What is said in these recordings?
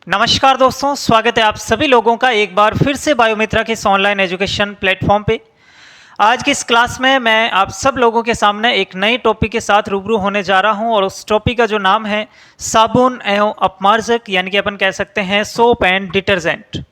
नमस्कार दोस्तों, स्वागत है आप सभी लोगों का एक बार फिर से बायोमित्रा के इस ऑनलाइन एजुकेशन प्लेटफॉर्म पे। आज की इस क्लास में मैं आप सब लोगों के सामने एक नई टॉपिक के साथ रूबरू होने जा रहा हूं और उस टॉपिक का जो नाम है साबुन एवं अपमार्जक, यानी कि अपन कह सकते हैं सोप एंड डिटर्जेंट।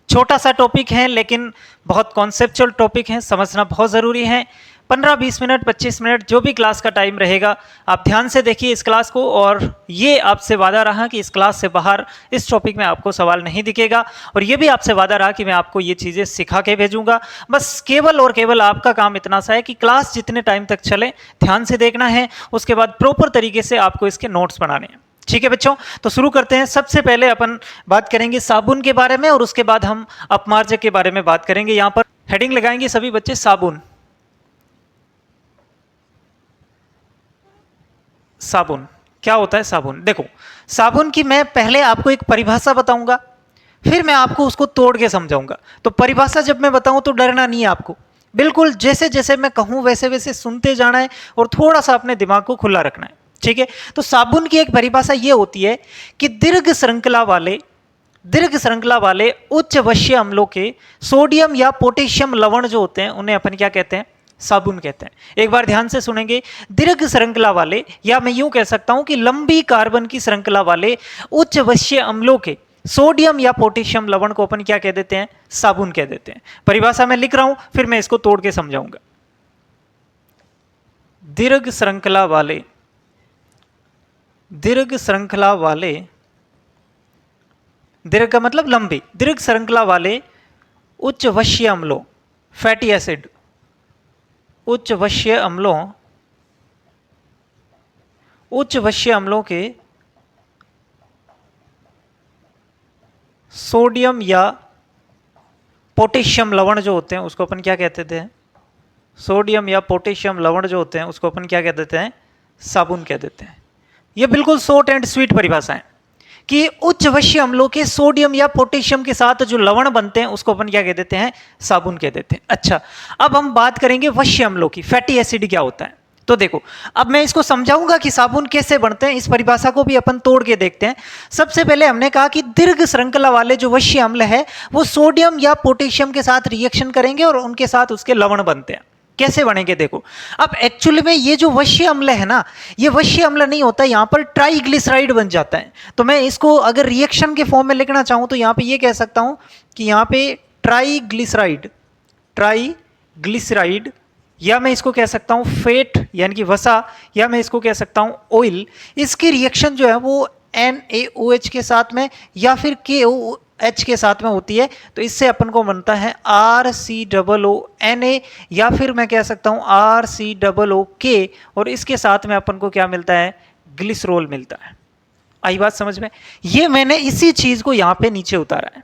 छोटा सा टॉपिक है लेकिन बहुत कॉन्सेप्चुअल टॉपिक है, समझना बहुत ज़रूरी है। 15-20 मिनट 25 मिनट जो भी क्लास का टाइम रहेगा आप ध्यान से देखिए इस क्लास को, और ये आपसे वादा रहा कि इस क्लास से बाहर इस टॉपिक में आपको सवाल नहीं दिखेगा, और ये भी आपसे वादा रहा कि मैं आपको ये चीज़ें सिखा के भेजूंगा। बस केवल और केवल आपका काम इतना सा है कि क्लास जितने टाइम तक चले ध्यान से देखना है, उसके बाद प्रॉपर तरीके से आपको इसके नोट्स बनाने हैं। ठीक है बच्चों, तो शुरू करते हैं। सबसे पहले अपन बात करेंगे साबुन के बारे में और उसके बाद हम अपमार्जक के बारे में बात करेंगे। यहां पर हेडिंग लगाएंगे सभी बच्चे, साबुन। साबुन क्या होता है? साबुन, देखो साबुन की मैं पहले आपको एक परिभाषा बताऊंगा, फिर मैं आपको उसको तोड़ के समझाऊंगा। तो परिभाषा जब मैं बताऊं तो डरना नहीं है आपको, बिल्कुल जैसे जैसे मैं कहूं वैसे वैसे सुनते जाना है और थोड़ा सा अपने दिमाग को खुला रखना है। ठीक है, तो साबुन की एक परिभाषा ये होती है कि दीर्घ श्रृंखला वाले उच्च वश्य अम्लों के सोडियम या पोटेशियम लवण जो होते हैं उन्हें अपन क्या कहते हैं? साबुन कहते हैं। एक बार ध्यान से सुनेंगे, दीर्घ श्रृंखला वाले, या मैं यूं कह सकता हूं कि लंबी कार्बन की श्रृंखला वाले उच्च वश्य अम्लों के सोडियम या पोटेशियम लवण को अपन क्या कह देते हैं? साबुन कह देते हैं। परिभाषा मैं लिख रहा हूं, फिर मैं इसको तोड़ के समझाऊंगा। दीर्घ श्रृंखला वाले, दीर्घ का मतलब लंबी, दीर्घ श्रृंखला वाले उच्च वश्य अम्लों, फैटी एसिड, उच्च वश्य अम्लों के सोडियम या पोटेशियम लवण जो होते हैं उसको अपन क्या कहते थे? सोडियम या पोटेशियम लवण जो होते हैं उसको अपन क्या कह देते हैं? साबुन कह देते हैं। ये बिल्कुल शॉर्ट एंड स्वीट परिभाषा है कि उच्च वश्य अम्लों के सोडियम या पोटेशियम के साथ जो लवण बनते हैं उसको अपन क्या कह देते हैं? साबुन कह देते हैं। अच्छा, अब हम बात करेंगे वश्य अम्लों की, फैटी एसिड क्या होता है। तो देखो, अब मैं इसको समझाऊंगा कि साबुन कैसे बनते हैं, इस परिभाषा को भी अपन तोड़ के देखते हैं। सबसे पहले हमने कहा कि दीर्घ श्रृंखला वाले जो वश्य अम्ल है वो सोडियम या पोटेशियम के साथ रिएक्शन करेंगे और उनके साथ उसके लवण बनते हैं। कैसे बनेंगे देखो, अब एक्चुअली में ये जो वश्य अम्ल है ना, ये वश्य अम्ल नहीं होता, यहां पर ट्राइग्लिसराइड बन जाता है। तो मैं इसको अगर रिएक्शन के फॉर्म में लिखना चाहूं तो यहां पे ये कह सकता हूं कि यहां पे ट्राइग्लिसराइड, या मैं इसको कह सकता हूं फेट यानी कि वसा, या मैं इसको कह सकता हूं ऑयल। इसकी रिएक्शन जो है वो NaOH के साथ में या फिर KOH के साथ में होती है। तो इससे अपन को बनता है RCOONA, या फिर मैं कह सकता हूं RCOOK, और इसके साथ में अपन को क्या मिलता है? ग्लिसरॉल मिलता है। आई बात समझ में? ये मैंने इसी चीज को यहां पे नीचे उतारा है।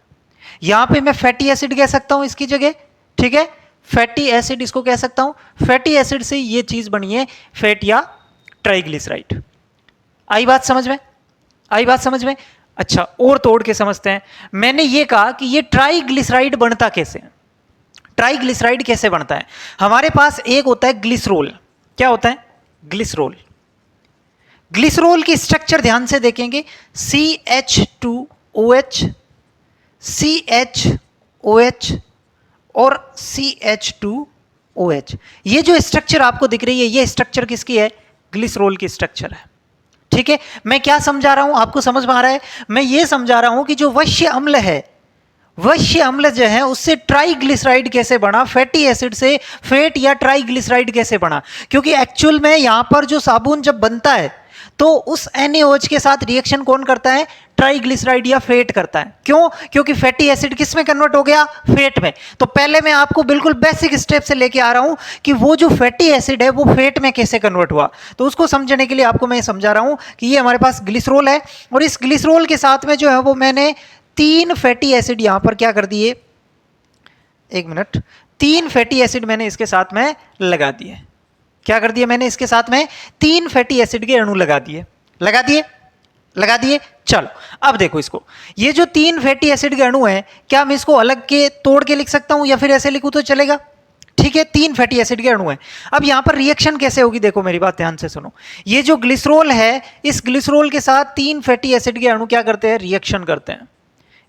यहां पे मैं फैटी एसिड कह सकता हूं इसकी जगह। ठीक है, फैटी एसिड इसको कह सकता हूं। फैटी एसिड से ये चीज बनी है फैट या ट्राइग्लिसराइड। आई बात समझ में? अच्छा, और तोड़ के समझते हैं। मैंने ये कहा कि ये ट्राइग्लिसराइड बनता कैसे है? ट्राइग्लिसराइड कैसे बनता है? हमारे पास एक होता है ग्लिसरॉल। क्या होता है? ग्लिसरॉल। ग्लिसरॉल की स्ट्रक्चर ध्यान से देखेंगे, CH2OH, CHOH और CH2OH। ये जो स्ट्रक्चर आपको दिख रही है, ये स्ट्रक्चर किसकी है? ग्लिसरॉल की स्ट्रक्चर है। ठीक है, मैं क्या समझा रहा हूं आपको समझ में आ रहा है? मैं ये समझा रहा हूं कि जो वश्य अम्ल है, वश्य अम्ल जो है उससे ट्राइग्लिसराइड कैसे बना, फैटी एसिड से फैट या ट्राइग्लिसराइड कैसे बना। क्योंकि एक्चुअल में यहां पर जो साबुन जब बनता है तो उस NaOH के साथ रिएक्शन कौन करता है? ट्राइग्लिसराइड या फैट करता है। क्यों? क्योंकि फैटी एसिड किस में कन्वर्ट हो गया? फैट में। तो पहले मैं आपको बिल्कुल बेसिक स्टेप से लेके आ रहा हूं कि वो जो फैटी एसिड है वो फैट में कैसे कन्वर्ट हुआ। तो उसको समझने के लिए आपको मैं समझा रहा हूं कि ये हमारे पास ग्लिसरॉल है, और इस ग्लिसरॉल के साथ में जो है वो मैंने 3 फैटी एसिड यहां पर क्या कर दिए? 1 मिनट, 3 फैटी एसिड मैंने इसके साथ में लगा दिए। क्या कर दिया मैंने? इसके साथ में 3 फैटी एसिड के अणु लगा दिए। चलो अब देखो इसको, ये जो 3 फैटी एसिड के अणु हैं, क्या मैं इसको अलग के तोड़ के लिख सकता हूं या फिर ऐसे लिखूं तो चलेगा? ठीक है, 3 फैटी एसिड के अणु हैं। अब यहां पर रिएक्शन कैसे होगी देखो, मेरी बात ध्यान से सुनो। ये जो ग्लिसरॉल है, इस ग्लिसरॉल के साथ 3 फैटी एसिड के अणु क्या करते हैं? रिएक्शन करते हैं।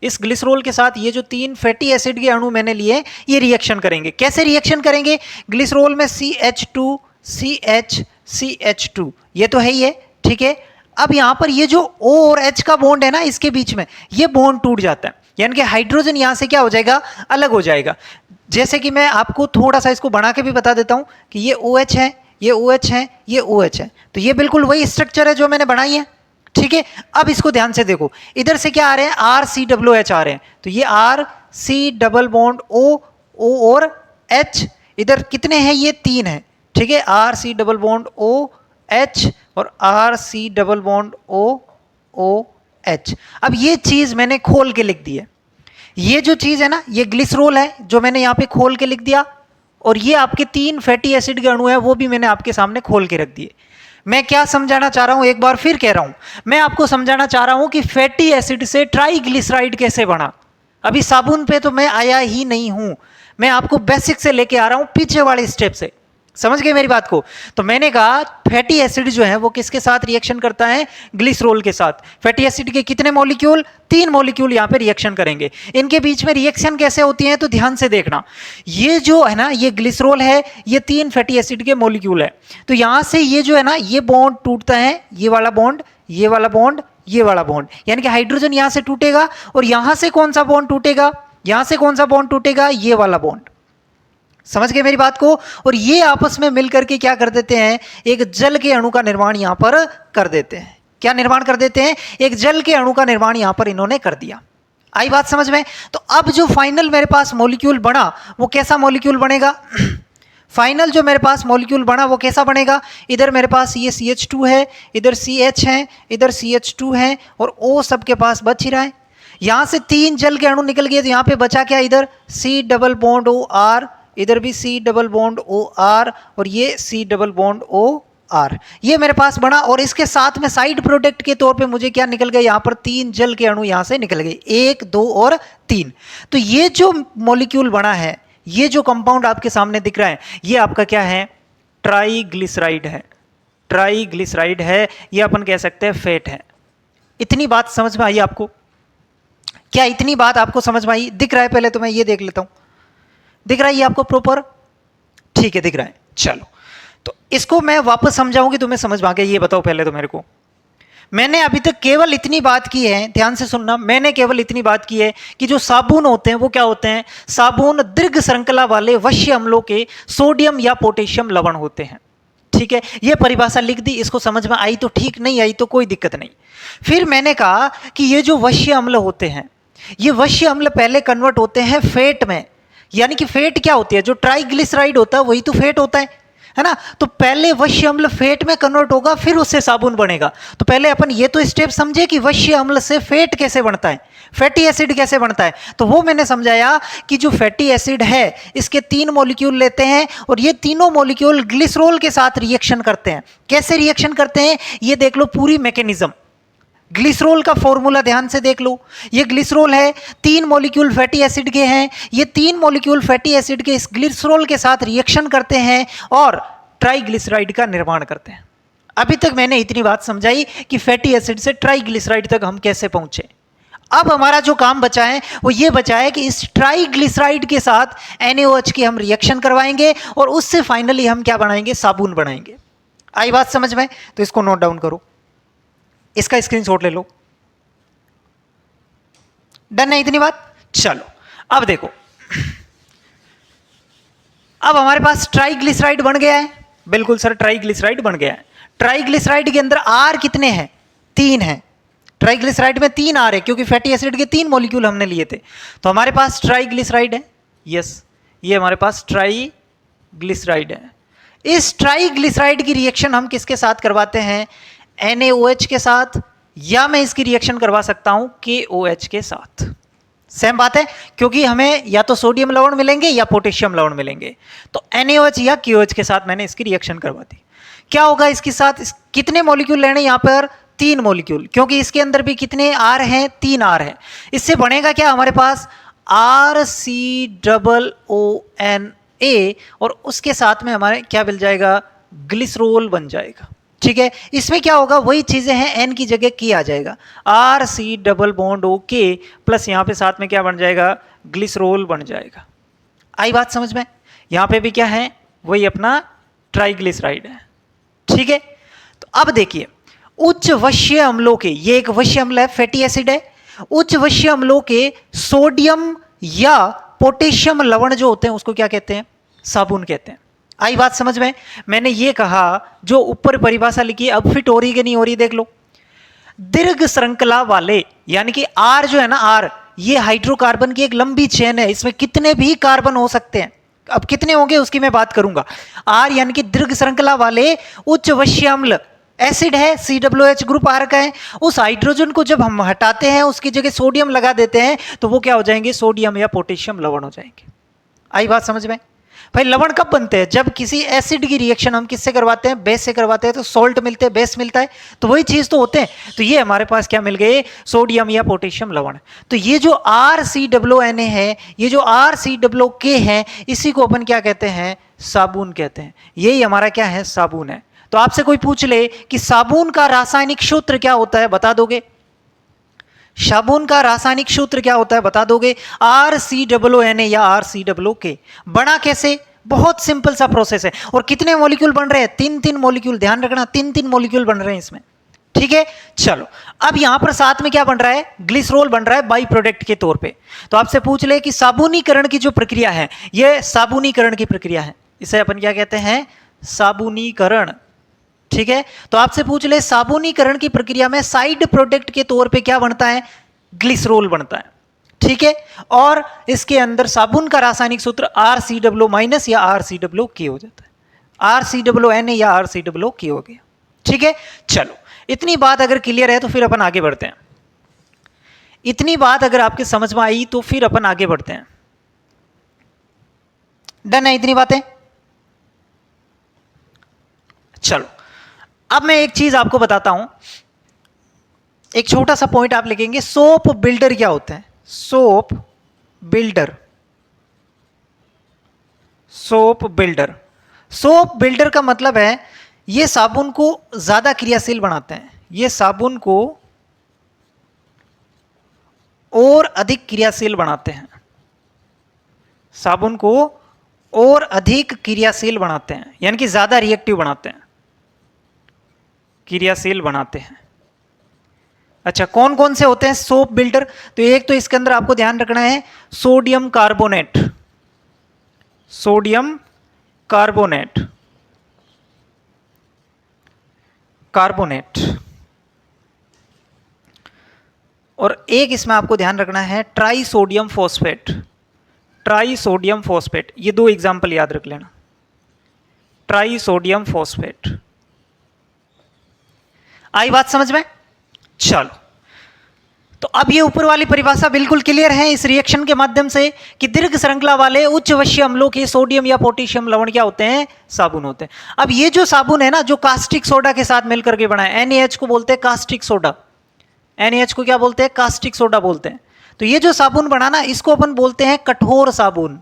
इस ग्लिसरॉल के साथ ये जो 3 फैटी एसिड के अणु मैंने लिए ये रिएक्शन करेंगे। कैसे रिएक्शन करेंगे? ग्लिसरॉल में CH2 CH CH2 ये तो है ही है, ठीक है। अब यहां पर ये जो O और H का बॉन्ड है ना, इसके बीच में ये बॉन्ड टूट जाता है, यानी कि हाइड्रोजन यहां से क्या हो जाएगा, अलग हो जाएगा। जैसे कि मैं आपको थोड़ा सा इसको बना के भी बता देता हूं कि ये OH है, ये OH है, ये OH है, तो ये बिल्कुल वही स्ट्रक्चर है जो मैंने बनाई है, ठीक है। अब इसको ध्यान से देखो, इधर से क्या आ रहे हैं, RCOOH आ रहे हैं, तो ये RC डबल बॉन्ड O और H, इधर कितने हैं, ये 3 हैं, ठीक है। RC डबल बॉन्ड OH और RC डबल बॉन्ड OH। अब ये चीज मैंने खोल के लिख दी है, ये जो चीज है ना, ये ग्लिसरॉल है जो मैंने यहां पे खोल के लिख दिया, और ये आपके 3 फैटी एसिड के अणु है वो भी मैंने आपके सामने खोल के रख दिए। मैं क्या समझाना चाह रहा हूं, एक बार फिर कह रहा हूं, मैं आपको समझाना चाह रहा हूं कि फैटी एसिड से ट्राइग्लिसराइड कैसे बना। अभी साबुन पे तो मैं आया ही नहीं हूं, मैं आपको बेसिक से लेके आ रहा हूं, पीछे वाले स्टेप से। समझ गए मेरी बात को? तो मैंने कहा फैटी एसिड जो है वो किसके साथ रिएक्शन करता है, ग्लिसरॉल के साथ। फैटी एसिड के कितने मॉलिक्यूल, 3 मॉलिक्यूल यहां पे रिएक्शन करेंगे। इनके बीच में रिएक्शन कैसे होती है तो ध्यान से देखना, ये जो है ना, ये ग्लिसरॉल है, ये 3 फैटी एसिड के मॉलिक्यूल है, तो यहां से ये जो है ना, ये बॉन्ड टूटता है, ये वाला बॉन्ड, ये वाला बॉन्ड, ये वाला बॉन्ड, यानी कि हाइड्रोजन यहां से टूटेगा, और यहां से कौन सा बॉन्ड टूटेगा, यहां से कौन सा बॉन्ड टूटेगा, ये वाला बॉन्ड। समझ गए मेरी बात को? और ये आपस में मिलकर के क्या कर देते हैं, एक जल के अणु का निर्माण यहां पर कर देते हैं। क्या निर्माण कर देते हैं, एक जल के अणु का निर्माण यहां पर इन्होंने कर दिया। आई बात समझ में? तो अब जो फाइनल मेरे पास मॉलिक्यूल बना वो कैसा मॉलिक्यूल बनेगा फाइनल जो मेरे पास मॉलिक्यूल बना वो कैसा बनेगा, इधर मेरे पास ये CH2 है, इधर CH है, इधर CH2 है, और O सबके पास बच ही रहा है। यहां से 3 जल के अणु निकल गए, तो यहां पे बचा क्या, इधर C डबल बॉन्ड OR, इधर भी C डबल बॉन्ड OR, और ये C डबल बॉन्ड OR, ये मेरे पास बना। और इसके साथ में साइड प्रोडक्ट के तौर पे मुझे क्या निकल गए, यहां पर 3 जल के अणु यहां से निकल गए, 1 2 और 3। तो ये जो मॉलिक्यूल बना है, ये जो कंपाउंड आपके सामने दिख रहा है, ये आपका क्या है, ट्राइग्लिसराइड है। ट्राइग्लिसराइड है, ये अपन कह सकते हैं फैट है। इतनी बात समझ में आई आपको? क्या इतनी बात आपको समझ में आई? दिख रहा है? पहले तो मैं ये देख लेता हूं, दिख रहा है ये आपको प्रॉपर? ठीक है, दिख रहा है। चलो, तो इसको मैं वापस समझाऊंगी, तुम्हें समझ में आ गया? ये बताओ पहले तो मेरे को, मैंने अभी तक केवल इतनी बात की है, ध्यान से सुनना, मैंने केवल इतनी बात की है कि जो साबुन होते हैं वो क्या होते हैं, साबुन दीर्घ श्रृंखला वाले वश्य अम्लों के सोडियम या पोटेशियम लवण होते हैं। ठीक है, ये परिभाषा लिख दी, इसको समझ में आई तो ठीक, नहीं आई तो कोई दिक्कत नहीं। फिर मैंने कहा कि ये जो वश्य अम्ल होते हैं, ये वश्य अम्ल पहले कन्वर्ट होते हैं फैट में, यानी कि फैट क्या होती है, जो ट्राइग्लिसराइड होता है वही तो फैट होता है ना। तो पहले वश्य अम्ल फैट में कन्वर्ट होगा, फिर उससे साबुन बनेगा। तो पहले अपन ये तो स्टेप समझे कि वश्य अम्ल से फैट कैसे बनता है, फैटी एसिड कैसे बनता है। तो वो मैंने समझाया कि जो फैटी एसिड है इसके 3 मॉलिक्यूल लेते हैं, और ये तीनों मॉलिक्यूल ग्लिसरॉल के साथ रिएक्शन करते हैं। कैसे रिएक्शन करते हैं ये देख लो, पूरी मैकेनिज्म। ग्लिसरॉल का फॉर्मूला ध्यान से देख लो, ये ग्लिसरॉल है, 3 मॉलिक्यूल फैटी एसिड के हैं, ये 3 मॉलिक्यूल फैटी एसिड के इस ग्लिसरॉल के साथ रिएक्शन करते हैं और ट्राइग्लिसराइड का निर्माण करते हैं। अभी तक मैंने इतनी बात समझाई कि फैटी एसिड से ट्राइग्लिसराइड तक हम कैसे पहुंचे। अब हमारा जो काम बचा है वो ये बचा है कि इस ट्राइग्लिसराइड के साथ NaOH की हम रिएक्शन करवाएंगे, और उससे फाइनली हम क्या बनाएंगे, साबुन बनाएंगे। आई बात समझ में? तो इसको नोट डाउन करो, इसका स्क्रीनशॉट ले लो। डन है इतनी बात? चलो अब देखो, अब हमारे पास ट्राइग्लिसराइड बन गया है। बिल्कुल सर, ट्राइग्लिसराइड बन गया है। ट्राइग्लिसराइड के अंदर R कितने हैं, 3 हैं। ट्राइग्लिसराइड में 3 R है, क्योंकि फैटी एसिड के 3 मॉलिक्यूल हमने लिए थे। तो हमारे पास ट्राइग्लिसराइड है, यस, ये हमारे पास ट्राइग्लिसराइड है। इस ट्राइग्लिसराइड की रिएक्शन हम किसके साथ करवाते हैं, NaOH के साथ, या मैं इसकी रिएक्शन करवा सकता हूं KOH के साथ। सेम बात है, क्योंकि हमें या तो सोडियम लवण मिलेंगे या पोटेशियम लवण मिलेंगे। तो NaOH या KOH के साथ मैंने इसकी रिएक्शन करवा दी। क्या होगा इसके साथ, कितने मॉलिक्यूल लेने, यहां पर 3 मॉलिक्यूल, क्योंकि इसके अंदर भी कितने R हैं, 3 R है। इससे बनेगा क्या हमारे पास, RCOONA, और उसके साथ में हमारे क्या मिल जाएगा, ग्लिसरॉल बन जाएगा। ठीक है, इसमें क्या होगा, वही चीजें हैं, एन की जगह की आ जाएगा, R C double bond O K plus यहाँ पे साथ में क्या बन जाएगा, ग्लिसरोल बन जाएगा। आई बात समझ में? यहाँ पे भी क्या है, वही अपना ट्राइग्लिसराइड है। ठीक है, तो अब देखिए उच्च वश्य अम्लों के, ये एक वश्य अम्ल है, फैटी एसिड है, उच्च वश्य अम्लों के सोडियम या पोटेशियम लवण जो होते हैं उसको क्या कहते हैं, साबुन कहते हैं। आई बात समझ में? मैंने ये कहा जो ऊपर परिभाषा लिखी, अब फिट हो रही कि नहीं हो रही देख लो। दीर्घ श्रृंखला वाले, यानी कि आर जो है ना, आर ये हाइड्रोकार्बन की एक लंबी चेन है, इसमें कितने भी कार्बन हो सकते हैं, अब कितने होंगे उसकी मैं बात करूंगा। आर यानी कि दीर्घ श्रृंखला वाले उच्च वश्य अम्ल, एसिड है, COH ग्रुप आर का है, उस हाइड्रोजन को जब हम हटाते हैं उसकी जगह सोडियम लगा देते हैं तो वो क्या हो जाएंगे, सोडियम या पोटेशियम लवण हो जाएंगे। आई बात समझ में? भाई लवण कब बनते हैं, जब किसी एसिड की रिएक्शन हम किससे करवाते हैं, बेस से करवाते हैं, तो सॉल्ट मिलते हैं, बेस मिलता है, तो वही चीज तो होते हैं। तो ये हमारे पास क्या मिल गए, सोडियम या पोटेशियम लवण। तो ये जो RCOONA है, ये जो RCOOK है, इसी को अपन क्या कहते हैं, साबुन कहते हैं। यही हमारा क्या है, साबुन है। तो आपसे कोई पूछ ले कि साबुन का रासायनिक सूत्र क्या होता है, बता दोगे? साबुन का रासायनिक सूत्र क्या होता है, बता दोगे? RCOONA या RCOOK। बना कैसे? बहुत सिंपल सा प्रोसेस है। और कितने मॉलिक्यूल बन रहे हैं, 3-3 मॉलिक्यूल, ध्यान रखना 3-3 मॉलिक्यूल बन रहे हैं इसमें। ठीक है, चलो अब यहां पर साथ में क्या बन रहा है, ग्लिसरोल बन रहा है बाई प्रोडक्ट के तौर पे। तो आपसे पूछ ले कि साबुनीकरण की जो प्रक्रिया है, यह साबुनीकरण की प्रक्रिया है, इसे अपन क्या कहते हैं, साबुनीकरण। ठीक है, तो आपसे पूछ ले साबुनीकरण की प्रक्रिया में साइड प्रोडक्ट के तौर पे क्या बनता है, ग्लिसरोल बनता है। ठीक है, और इसके अंदर साबुन का रासायनिक सूत्र RCOO- या RCOOK हो जाता है, RCOONA या RCOOK हो गया। ठीक है, चलो इतनी बात अगर क्लियर है तो फिर अपन आगे बढ़ते हैं। इतनी बात अगर आपके समझ में आई तो फिर अपन आगे बढ़ते हैं। डन है इतनी बातें? चलो अब मैं एक चीज आपको बताता हूं, एक छोटा सा पॉइंट आप लिखेंगे, सोप बिल्डर क्या होता है, soap builder. Soap builder, soap builder का मतलब है ये साबुन को ज्यादा क्रियाशील बनाते हैं, ये साबुन को और अधिक क्रियाशील बनाते हैं, साबुन को और अधिक क्रियाशील बनाते हैं, यानी कि ज्यादा रिएक्टिव बनाते हैं, क्रियाशील बनाते हैं। अच्छा, कौन कौन से होते हैं सोप बिल्डर? तो एक तो इसके अंदर आपको ध्यान रखना है sodium carbonate, sodium carbonate, carbonate. और एक इसमें आपको ध्यान रखना है try sodium phosphate, try sodium phosphate. ये दो एग्जाम्पल याद रख लेना, ट्राई सोडियम फॉस्फेट। आई बात समझ में? चलो तो अब ये ऊपर वाली परिभाषा बिल्कुल क्लियर है इस रिएक्शन के माध्यम से कि दीर्घ श्रृंखला वाले उच्च वश्य अम्लों के सोडियम या पोटेशियम लवण क्या होते हैं, साबुन होते हैं। अब ये जो साबुन है ना, जो कास्टिक सोडा के साथ मिलकर के बना है, NaH को बोलते हैं कास्टिक सोडा, NaH को क्या बोलते हैं, कास्टिक सोडा बोलते हैं। तो ये जो साबुन बना ना, इसको अपन बोलते हैं कठोर साबुन,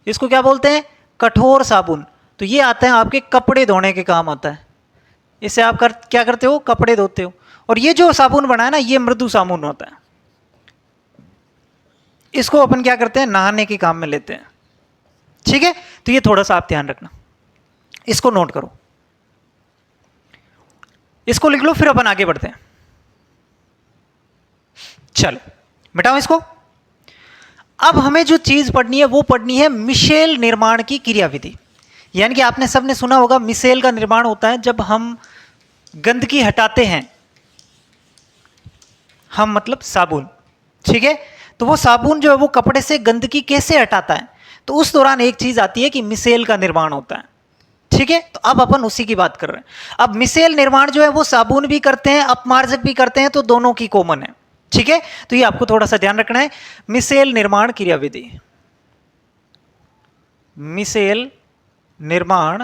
इसको क्या बोलते हैं, कठोर साबुन। तो ये आता है आपके कपड़े धोने के काम आता है, इससे आप क्या करते हो, कपड़े धोते हो। और ये जो साबुन बना है ना, ये मृदु साबुन होता है, इसको अपन क्या करते हैं, नहाने के काम में लेते हैं। ठीक है, तो ये थोड़ा सा आप ध्यान रखना, इसको नोट करो, इसको लिख लो, फिर अपन आगे बढ़ते हैं। चलो मिटाओ इसको। अब हमें जो चीज पढ़नी है वो पढ़नी है मिशेल निर्माण की क्रियाविधि। यानी कि आपने सबने सुना होगा मिशेल का निर्माण होता है जब हम गंदगी हटाते हैं, हम मतलब साबुन। ठीक है, तो वो साबुन जो है वो कपड़े से गंदगी कैसे हटाता है, तो उस दौरान एक चीज आती है कि मिशेल का निर्माण होता है। ठीक है, तो अब अपन उसी की बात कर रहे हैं। अब मिशेल निर्माण जो है वो साबुन भी करते हैं, अपमार्जक भी करते हैं, तो दोनों की कॉमन है। ठीक है, तो ये आपको थोड़ा सा ध्यान रखना है, मिशेल निर्माण क्रियाविधि, मिशेल निर्माण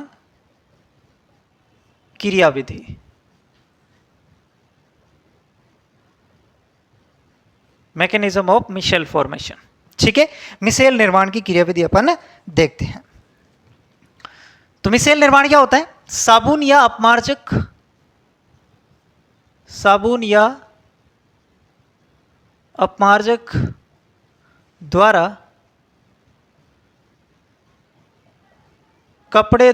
क्रियाविधि, मैकेनिज्म ऑफ मिशेल फॉर्मेशन। ठीक है, मिशेल निर्माण की क्रियाविधि अपन देखते हैं। तो मिशेल निर्माण क्या होता है, साबुन या अपमार्जक साबुन या अपमार्जक द्वारा कपड़े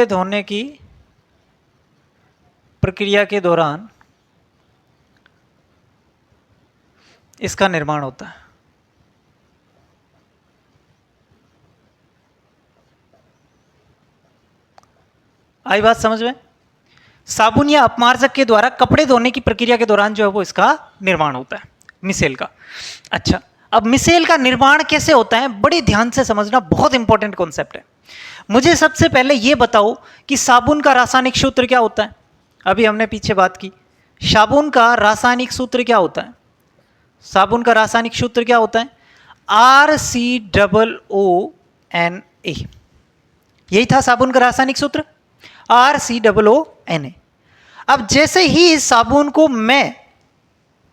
धोने की प्रक्रिया के दौरान इसका निर्माण होता है। आई बात समझ में? साबुन या अपमार्जक के द्वारा कपड़े धोने की प्रक्रिया के दौरान जो है वो इसका निर्माण होता है, मिसेल का। अच्छा, अब मिसेल का निर्माण कैसे होता है, बड़े ध्यान से समझना, बहुत इंपॉर्टेंट कॉन्सेप्ट है। मुझे सबसे पहले ये बताओ कि साबुन का रासायनिक सूत्र क्या होता है। अभी हमने पीछे बात की, साबुन का रासायनिक सूत्र क्या होता है? साबुन का रासायनिक सूत्र क्या होता है? RCOONA। यही था साबुन का रासायनिक सूत्र, RCOONA। अब जैसे ही इस साबुन को मैं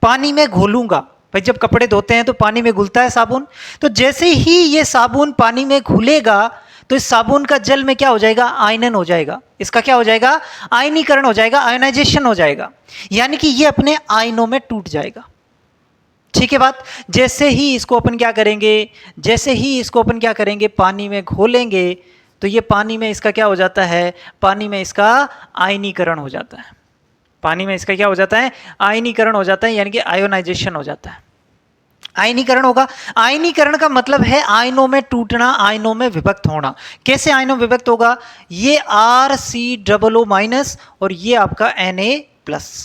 पानी में घोलूंगा, भाई जब कपड़े धोते हैं तो पानी में घुलता है साबुन, तो जैसे ही ये साबुन पानी में घुलेगा तो इस साबुन का जल में क्या हो जाएगा? आयनन हो जाएगा। इसका क्या हो जाएगा? आयनीकरण हो जाएगा, आयनाइजेशन हो जाएगा, यानी कि ये अपने आयनों में टूट जाएगा। ठीक है बात? जैसे ही इसको अपन क्या करेंगे, पानी में घोलेंगे, तो ये पानी में इसका क्या हो जाता है? पानी में इसका आयनीकरण हो जाता है। पानी में इसका क्या हो जाता है? आयनीकरण हो जाता है, यानी कि आयोनाइजेशन हो जाता है। आयनीकरण होगा। आयनीकरण का मतलब है आयनों में टूटना, आयनों में विभक्त होना। कैसे आयनों में विभक्त होगा? ये RCOO- और ये आपका Na+।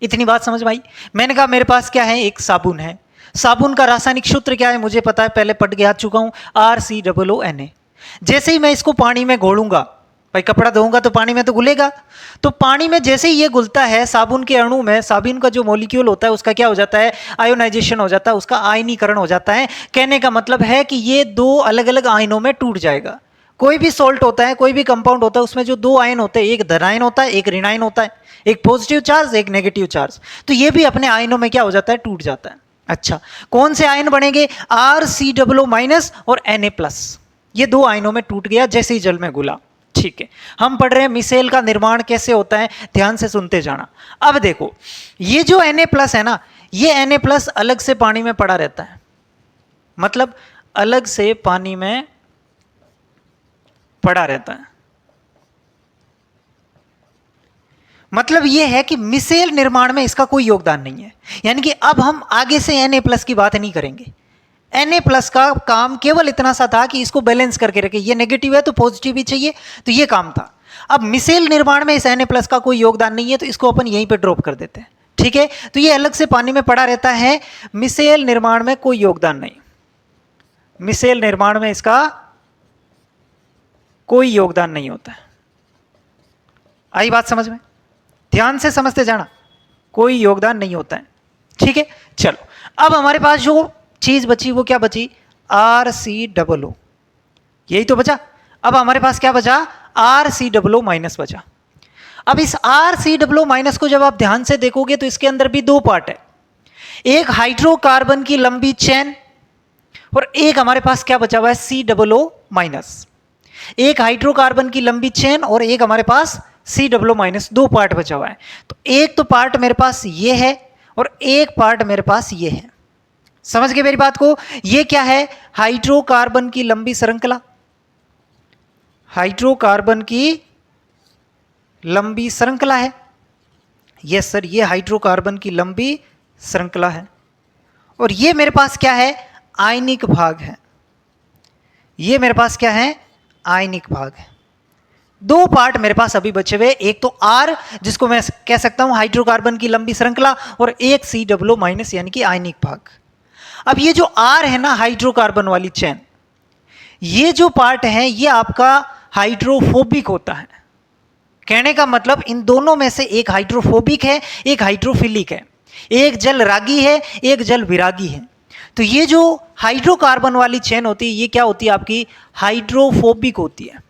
इतनी बात समझ में आई? मैंने कहा मेरे पास क्या है? एक साबुन है। साबुन का रासायनिक सूत्र क्या है मुझे पता है, पहले पढ़ के आ चुका हूं, RCOONA। जैसे ही मैं इसको पानी में घोलूंगा, भाई कपड़ा धोऊंगा तो पानी में तो घुलेगा, तो पानी में जैसे ही ये घुलता है, साबुन के अणु में साबुन का जो मॉलिक्यूल होता है उसका क्या हो जाता है? आयोनाइजेशन हो जाता है, उसका आयनीकरण हो जाता है। कहने का मतलब है कि ये दो अलग अलग आयनों में टूट जाएगा। कोई भी सॉल्ट होता है, कोई भी कंपाउंड होता है, उसमें जो दो आयन होते हैं, एक धनायन होता है, एक ऋणायन होता है, एक पॉजिटिव चार्ज, एक नेगेटिव चार्ज, तो ये भी अपने आयनों में क्या हो जाता है? टूट जाता है। अच्छा, कौन से आयन बनेंगे? RCOO- और Na+। ये दो आयनों में टूट गया जैसे ही जल में घुला। ठीक है, हम पढ़ रहे हैं मिसेल का निर्माण कैसे होता है, ध्यान से सुनते जाना। अब देखो, ये जो Na+ है ना, ये Na+ अलग से पानी में पड़ा रहता है, मतलब अलग से पानी में पड़ा रहता है। मतलब यह है कि मिसेल निर्माण में इसका कोई योगदान नहीं है, यानी कि अब हम आगे से Na+ की बात नहीं करेंगे। Na+ का काम केवल इतना सा था कि इसको बैलेंस करके रखे, ये नेगेटिव है तो पॉजिटिव भी चाहिए, तो ये काम था। अब मिसेल निर्माण में इस Na+ का कोई योगदान नहीं है, तो इसको अपन यहीं पे ड्रॉप कर देते हैं। ठीक है, तो ये अलग से पानी में पड़ा रहता है, मिसेल निर्माण में कोई योगदान नहीं। मिसेल निर्माण में इसका कोई योगदान नहीं होता है। आई बात समझ में? ध्यान से समझते जाना, कोई योगदान नहीं होता है। ठीक है, चलो अब हमारे पास जो चीज बची वो क्या बची? RCOO, यही तो बचा। अब हमारे पास क्या बचा? RCOO- बचा। अब इस RCOO- को जब आप ध्यान से देखोगे तो इसके अंदर भी दो पार्ट है, एक हाइड्रोकार्बन की लंबी चेन और एक हमारे पास क्या बचा हुआ है? COO-। एक हाइड्रोकार्बन की लंबी चेन और एक हमारे पास COO-, दो पार्ट बचा हुआ है। तो एक तो पार्ट मेरे पास ये है और एक पार्ट मेरे पास ये है। समझ गए मेरी बात को? ये क्या है? हाइड्रोकार्बन की लंबी श्रृंखला। हाइड्रोकार्बन की लंबी श्रृंखला है। यस सर, ये हाइड्रोकार्बन की लंबी श्रृंखला है। और ये मेरे पास क्या है? आयनिक भाग है। ये मेरे पास क्या है? आयनिक भाग है। दो पार्ट मेरे पास अभी बचे हुए, एक तो R जिसको मैं कह सकता हूं हाइड्रोकार्बन की लंबी श्रृंखला, और एक COO- यानी कि आयनिक भाग। अब ये जो R है ना, हाइड्रोकार्बन वाली चेन, ये जो पार्ट है ये आपका हाइड्रोफोबिक होता है। कहने का मतलब इन दोनों में से एक हाइड्रोफोबिक है, एक हाइड्रोफिलिक है, एक जल रागी है, एक जल विरागी है। तो ये जो हाइड्रोकार्बन वाली चेन होती है ये क्या होती है? आपकी हाइड्रोफोबिक होती है।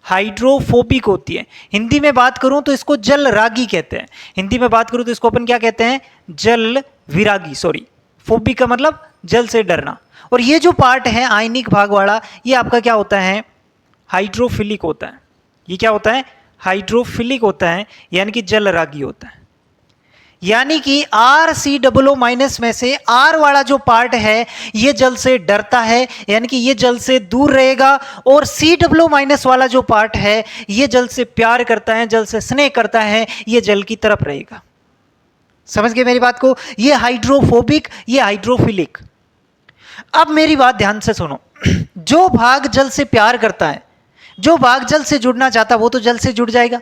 हाइड्रोफोबिक होती है। हिंदी में बात करूं तो इसको जल रागी कहते हैं, हिंदी में बात करूं तो इसको अपन क्या कहते हैं? जल विरागी। सॉरी, फोबिक का मतलब जल से डरना। और ये जो पार्ट है आयनिक भाग वाला, ये आपका क्या होता है? हाइड्रोफिलिक होता है। ये क्या होता है? हाइड्रोफिलिक होता है, यानी कि जल रागी होता है। यानी कि RCOO माइनस में से R वाला जो पार्ट है ये जल से डरता है, यानी कि ये जल से दूर रहेगा, और COO माइनस वाला जो पार्ट है ये जल से प्यार करता है, जल से स्नेह करता है, ये जल की तरफ रहेगा। समझ गए मेरी बात को? ये हाइड्रोफोबिक, ये हाइड्रोफिलिक। अब मेरी बात ध्यान से सुनो। जो भाग जल से प्यार करता है, जो भाग जल से जुड़ना चाहता है, वो तो जल से जुड़ जाएगा।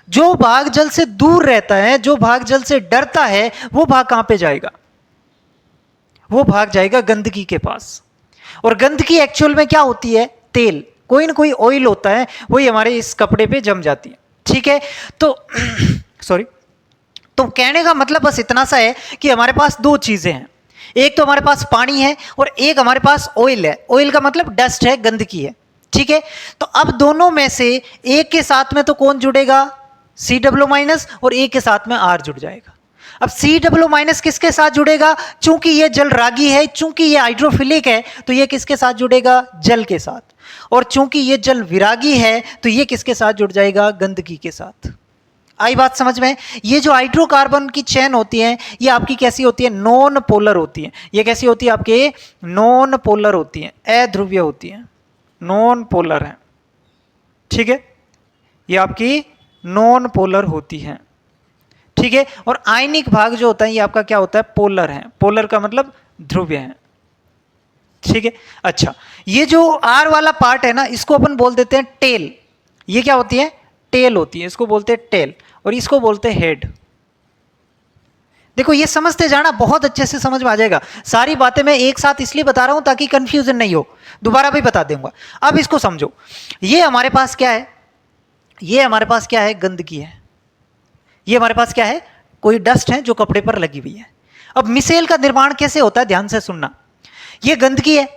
जो भाग जल से दूर रहता है, जो भाग जल से डरता है, वो भाग कहां पे जाएगा? वो भाग जाएगा गंदगी के पास। और गंदगी एक्चुअल में क्या होती है? तेल, कोई ना कोई ऑयल होता है, वही हमारे इस कपड़े पे जम जाती है। ठीक है, तो सॉरी, तो कहने का मतलब बस इतना सा है कि हमारे पास दो चीजें हैं। एक तो हमारे पास पानी है और एक हमारे पास ऑयल है। ऑयल का मतलब डस्ट है, गंदगी है। ठीक है, तो अब दोनों में से एक के साथ में तो कौन जुड़ेगा? COO माइनस, और एक के साथ में R जुड़ जाएगा। अब COO माइनस किसके साथ जुड़ेगा? चूंकि ये जल रागी है, चूंकि ये हाइड्रोफिलिक है, तो ये किसके साथ जुड़ेगा? जल के साथ। और चूंकि ये जल विरागी है, तो ये किसके साथ जुड़ जाएगा? गंदगी के साथ। आई बात समझ में? ये जो हाइड्रोकार्बन की चेन होती है, ये आपकी कैसी होती है? नॉन पोलर होती है। ये कैसी होती है? आपके नॉन पोलर होती है, अध्रुवीय होती है, नॉन पोलर है। ठीक है, ये आपकी नॉन पोलर होती है। ठीक है, और आयनिक भाग जो होता है ये आपका क्या होता है? पोलर है। पोलर का मतलब ध्रुवीय है। ठीक है, अच्छा, ये जो R वाला पार्ट है ना, इसको अपन बोल देते हैं टेल। ये क्या होती है? टेल होती है, इसको बोलते हैं टेल, और इसको बोलते हैं हेड। देखो ये समझते जाना, बहुत अच्छे से समझ में आ जाएगा। सारी बातें मैं एक साथ इसलिए बता रहा हूं ताकि कंफ्यूजन नहीं हो, दोबारा भी बता दूंगा। अब इसको समझो, ये हमारे पास क्या है? ये हमारे पास क्या है? गंदगी है। ये हमारे पास क्या है? कोई डस्ट है जो कपड़े पर लगी हुई है। अब मिसेल का निर्माण कैसे होता है? ध्यान से सुनना। ये गंदगी है।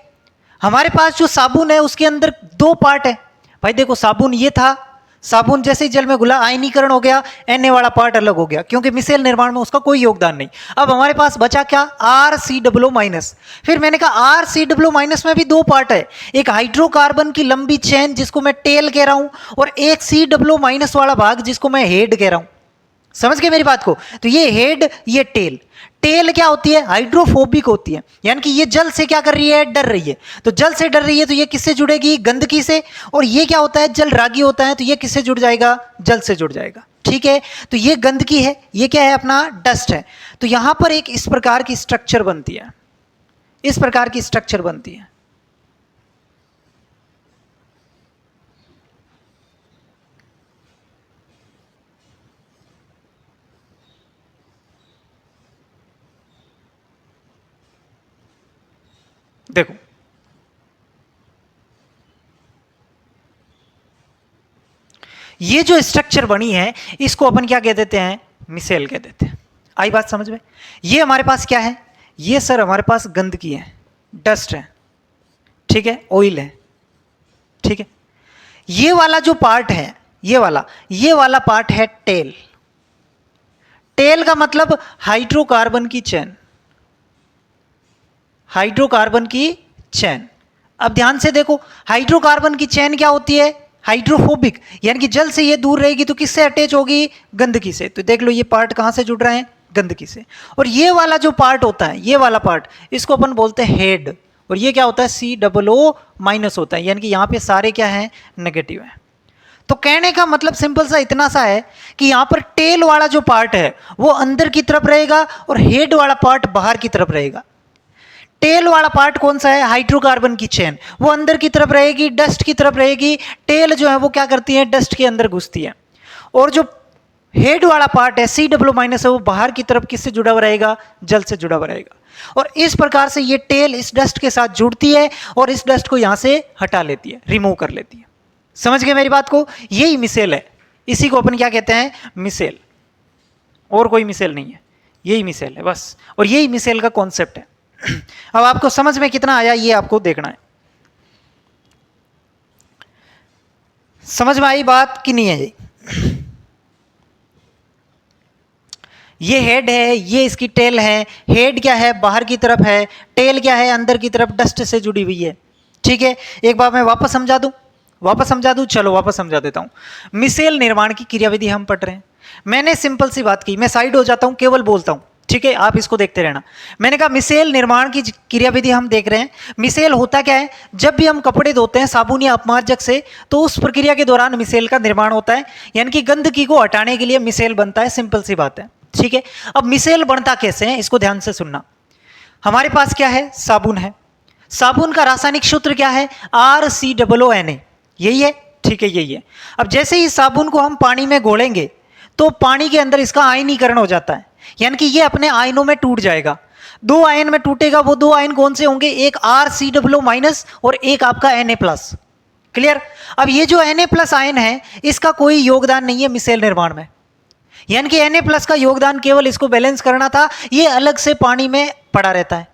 हमारे पास जो साबुन है उसके अंदर दो पार्ट है। भाई देखो, साबुन ये था, साबुन जैसे ही जल में घुला आयनीकरण हो गया, Na वाला पार्ट अलग हो गया, क्योंकि मिसेल निर्माण में उसका कोई योगदान नहीं। अब हमारे पास बचा क्या? RCOO minus. फिर मैंने कहा RCOO माइनस में भी दो पार्ट है, एक हाइड्रोकार्बन की लंबी चेन जिसको मैं टेल कह रहा हूं, और एक COO माइनस वाला भाग जिसको मैं हेड कह रहा हूं। समझ गए मेरी बात को? तो ये हेड, ये टेल। टेल क्या होती है? हाइड्रोफोबिक होती है, यानी कि ये जल से क्या कर रही है? डर रही है। तो जल से डर रही है तो ये किससे जुड़ेगी? गंदगी से। और ये क्या होता है? जल रागी होता है, तो ये किससे जुड़ जाएगा? जल से जुड़ जाएगा। ठीक है, तो ये गंदगी है, ये क्या है? अपना डस्ट है। तो यहां पर एक इस प्रकार की स्ट्रक्चर बनती है, इस प्रकार की स्ट्रक्चर बनती है। देखो, ये जो स्ट्रक्चर बनी है इसको अपन क्या कह देते हैं? मिसेल कह देते हैं। आई बात समझ में? ये हमारे पास क्या है? ये सर हमारे पास गंदगी है, डस्ट है। ठीक है, ऑयल है। ठीक है, ये वाला जो पार्ट है, ये वाला पार्ट है टेल। टेल का मतलब हाइड्रोकार्बन की चेन, हाइड्रोकार्बन की चेन। अब ध्यान से देखो, हाइड्रोकार्बन की चेन क्या होती है? हाइड्रोफोबिक, यानी कि जल से ये दूर रहेगी तो किससे अटैच होगी? गंदगी से। तो देख लो ये पार्ट कहां से जुड़ रहे हैं? गंदगी से। और ये वाला जो पार्ट होता है, ये वाला पार्ट, इसको अपन बोलते हैं हेड। और ये क्या होता है? COO माइनस होता है, यानी कि यहां पे सारे क्या हैं? नेगेटिव है। तो कहने का मतलब सिंपल सा इतना सा है कि यहां पर टेल वाला जो पार्ट है वो अंदर की तरफ रहेगा और हेड वाला पार्ट बाहर की तरफ रहेगा। टेल वाला पार्ट कौन सा है? हाइड्रोकार्बन की चेन, वो अंदर की तरफ रहेगी, डस्ट की तरफ रहेगी। टेल जो है वो क्या करती है? डस्ट के अंदर घुसती है। और जो हेड वाला पार्ट है, COO माइनस है, वो बाहर की तरफ किससे जुड़ा हुआ रहेगा? जल से जुड़ा हुआ रहेगा। और इस प्रकार से ये टेल इस डस्ट के साथ जुड़ती है और इस डस्ट को यहां से हटा लेती है, रिमूव कर लेती है। समझ गए मेरी बात को? यही मिसेल है, इसी को अपन क्या कहते हैं? मिसेल। और कोई मिसेल नहीं है, यही मिसेल है बस। और यही मिसेल का कॉन्सेप्ट है। अब आपको समझ में कितना आया ये आपको देखना है। समझ में आई बात कि नहीं है? ये हेड है, ये इसकी टेल है। हेड क्या है? बाहर की तरफ है। टेल क्या है? अंदर की तरफ डस्ट से जुड़ी हुई है। ठीक है, एक बार मैं वापस समझा दूं, वापस समझा दूं? चलो वापस समझा देता हूं। मिसेल निर्माण की क्रियाविधि हम पढ़ रहे हैं। मैंने सिंपल सी बात की, मैं साइड हो जाता हूं, केवल बोलता हूं, ठीक है? आप इसको देखते रहना। मैंने कहा मिसेल निर्माण की क्रियाविधि हम देख रहे हैं। मिसेल होता क्या है? जब भी हम कपड़े धोते हैं साबुन या अपमार्जक से, तो उस प्रक्रिया के दौरान मिसेल का निर्माण होता है, यानी कि गंदगी को हटाने के लिए मिसेल बनता है। सिंपल सी बात है, ठीक है? अब मिसेल बनता कैसे है, इसको ध्यान से सुनना। हमारे पास क्या है? साबुन है। साबुन का रासायनिक सूत्र क्या है? RCOONA, यही है, ठीक है? यही है। अब जैसे ही साबुन को हम पानी में घोलेंगे तो पानी के अंदर इसका आयनीकरण हो जाता है, यानी कि ये अपने आयनों में टूट जाएगा। दो आयन में टूटेगा। वो दो आयन कौन से होंगे? एक RCOO- और एक आपका Na+। क्लियर? अब ये जो Na+ आयन है, इसका कोई योगदान नहीं है मिसेल निर्माण में, यानी कि Na+ का योगदान केवल इसको बैलेंस करना था, ये अलग से पानी में पड़ा रहता है,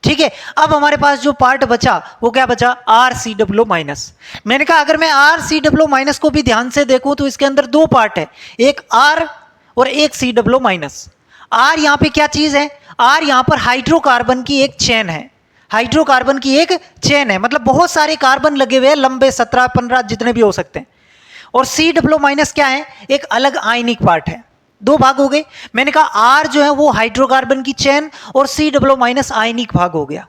ठीक है? अब हमारे पास जो पार्ट बचा वो क्या बचा? RCOO-। मैंने कहा अगर मैं RCOO- को भी ध्यान से देखूं तो इसके अंदर दो पार्ट है, एक R और एक COO-। R यहां पे क्या चीज है? R यहां पर हाइड्रोकार्बन की एक चेन है। हाइड्रोकार्बन की एक चेन है, मतलब बहुत सारे कार्बन लगे हुए हैं, लंबे 17-15 जितने भी हो सकते हैं। और COO- क्या है? एक अलग आयनिक पार्ट है। दो भाग हो गए। मैंने कहा R जो है वो हाइड्रोकार्बन की चेन और COO- आयनिक भाग हो गया।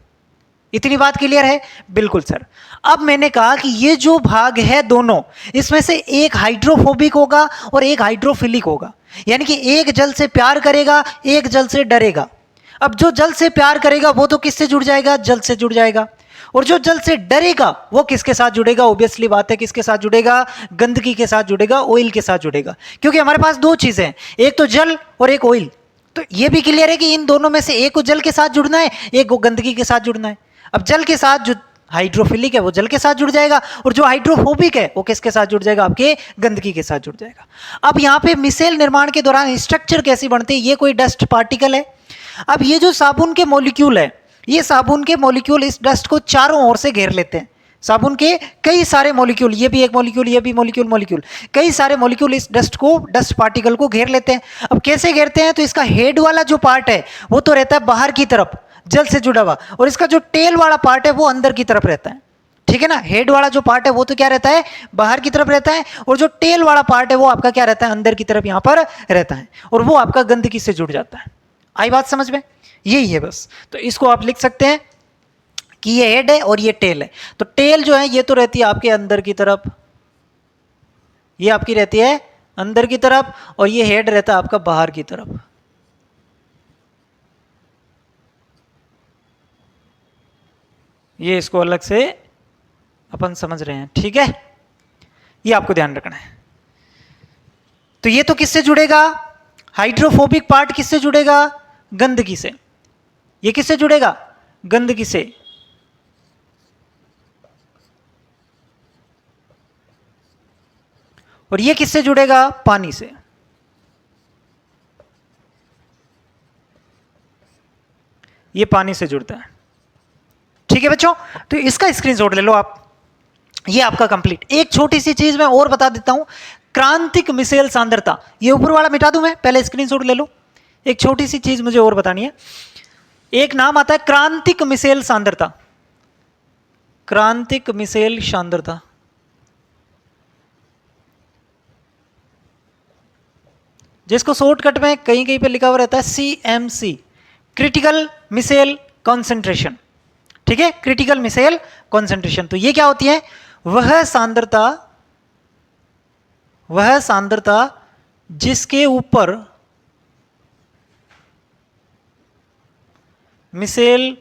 इतनी बात क्लियर है? बिल्कुल सर। अब मैंने कहा कि ये जो भाग है दोनों, इसमें से एक हाइड्रोफोबिक होगा और एक हाइड्रोफिलिक होगा, यानी कि एक जल से प्यार करेगा, एक जल से डरेगा। अब जो जल से प्यार करेगा वो तो किससे जुड़ जाएगा? जल से जुड़ जाएगा। और जो जल से डरेगा वो किसके साथ जुड़ेगा? ऑब्वियसली बात है, किसके साथ जुड़ेगा? गंदगी के साथ जुड़ेगा, ऑयल के साथ जुड़ेगा, क्योंकि हमारे पास दो चीजें हैं, एक तो जल और एक ऑयल। तो ये भी क्लियर है कि इन दोनों में से एक को जल के साथ जुड़ना है, एक को गंदगी के साथ जुड़ना है। अब जल के साथ जो हाइड्रोफिलिक है वो जल के साथ जुड़ जाएगा, और जो हाइड्रोफोबिक है वो किसके साथ जुड़ जाएगा? आपके गंदगी के साथ जुड़ जाएगा। अब यहां पे मिसेल निर्माण के दौरान स्ट्रक्चर कैसी बनती है? ये कोई डस्ट पार्टिकल है। अब ये जो साबुन के मॉलिक्यूल है, ये साबुन के मॉलिक्यूल इस डस्ट को चारों ओर से घेर लेते हैं। साबुन के कई सारे मॉलिक्यूल, ये भी एक मॉलिक्यूल, ये भी मॉलिक्यूल, कई सारे मॉलिक्यूल इस डस्ट पार्टिकल को घेर लेते हैं। अब कैसे घेरते हैं? तो इसका हेड वाला जो पार्ट है वो तो रहता है बाहर की तरफ, जल से जुड़ा हुआ, और इसका जो टेल वाला पार्ट है वो अंदर की तरफ रहता है, ठीक है ना? हेड वाला जो पार्ट है वो तो क्या रहता है? बाहर की तरफ रहता है, और जो टेल वाला पार्ट है वो आपका क्या रहता है? अंदर की तरफ यहां पर रहता है, और वो आपका गंदगी से जुड़ जाता है। आई बात समझ में? यही है बस। तो इसको आप लिख सकते हैं कि ये हेड है और ये टेल है। तो टेल जो है ये तो रहती है आपके अंदर की तरफ, ये आपकी रहती है अंदर की तरफ, और ये हेड रहता है आपका बाहर की तरफ। ये इसको अलग से अपन समझ रहे हैं, ठीक है? ये आपको ध्यान रखना है। तो ये तो किससे जुड़ेगा? हाइड्रोफोबिक पार्ट किससे जुड़ेगा? गंदगी से। ये किससे जुड़ेगा? गंदगी से। और ये किससे जुड़ेगा? पानी से। ये पानी से जुड़ता है, ठीक है बच्चों? तो इसका स्क्रीनशॉट ले लो आप, ये आपका कंप्लीट। एक छोटी सी चीज मैं और बता देता हूं, क्रांतिक मिसेल सांद्रता। ये ऊपर वाला मिटा दूं मैं, पहले स्क्रीनशॉट ले लो। एक छोटी सी चीज मुझे और बतानी है। एक नाम आता है क्रांतिक मिसेल सांद्रता। क्रांतिक मिसेल सांद्रता, जिसको शॉर्टकट में कहीं कहीं पे लिखा हुआ रहता है CMC, क्रिटिकल मिसेल कॉन्सेंट्रेशन, ठीक है? Critical micelle concentration. तो ये क्या होती है? वह सांद्रता जिसके ऊपर मिसेल